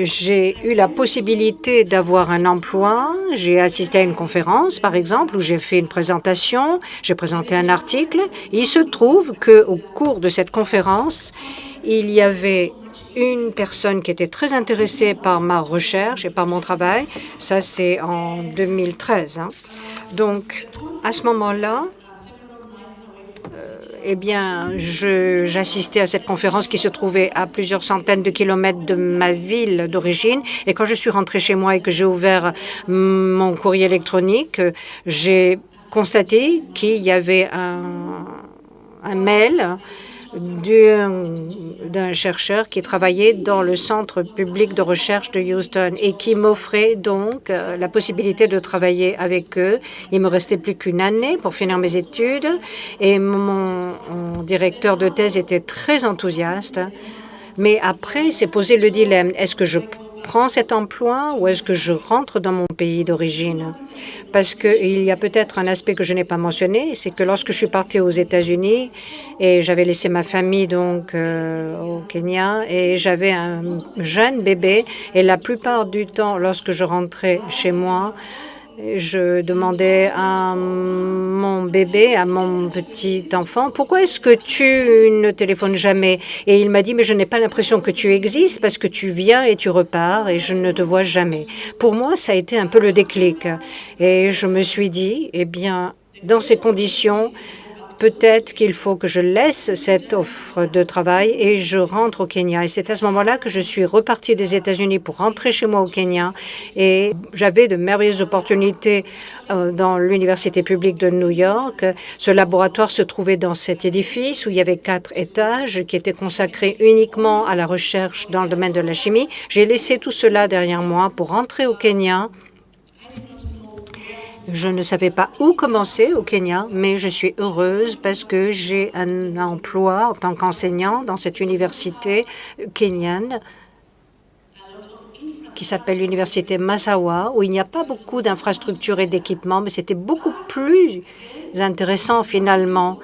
j'ai eu la possibilité d'avoir un emploi. J'ai assisté à une conférence, par exemple, où j'ai fait une présentation, j'ai présenté un article. Et il se trouve qu'au cours de cette conférence, il y avait une personne qui était très intéressée par ma recherche et par mon travail. Ça, c'est en 2013. Donc, à ce moment-là, eh bien, j'assistais à cette conférence qui se trouvait à plusieurs centaines de kilomètres de ma ville d'origine. Et quand je suis rentrée chez moi et que j'ai ouvert mon courrier électronique, j'ai constaté qu'il y avait un mail d'un chercheur qui travaillait dans le centre public de recherche de Houston et qui m'offrait donc la possibilité de travailler avec eux. Il me restait plus qu'une année pour finir mes études et mon directeur de thèse était très enthousiaste. Mais après, s'est posé le dilemme, est-ce que je prends cet emploi ou est-ce que je rentre dans mon pays d'origine? Parce qu'il y a peut-être un aspect que je n'ai pas mentionné, c'est que lorsque je suis partie aux États-Unis et j'avais laissé ma famille donc au Kenya et j'avais un jeune bébé et la plupart du temps, lorsque je rentrais chez moi, je demandais à mon bébé, à mon petit enfant, pourquoi est-ce que tu ne téléphones jamais? Et il m'a dit, mais je n'ai pas l'impression que tu existes parce que tu viens et tu repars et je ne te vois jamais. Pour moi, ça a été un peu le déclic. Et je me suis dit, eh bien, dans ces conditions, peut-être qu'il faut que je laisse cette offre de travail et je rentre au Kenya. Et c'est à ce moment-là que je suis repartie des États-Unis pour rentrer chez moi au Kenya. Et j'avais de merveilleuses opportunités dans l'Université publique de New York. Ce laboratoire se trouvait dans cet édifice où il y avait 4 étages qui étaient consacrés uniquement à la recherche dans le domaine de la chimie. J'ai laissé tout cela derrière moi pour rentrer au Kenya. Je ne savais pas où commencer au Kenya, mais je suis heureuse parce que j'ai un emploi en tant qu'enseignant dans cette université kenyane qui s'appelle l'université Massawa, où il n'y a pas beaucoup d'infrastructures et d'équipements, mais c'était beaucoup plus intéressant finalement.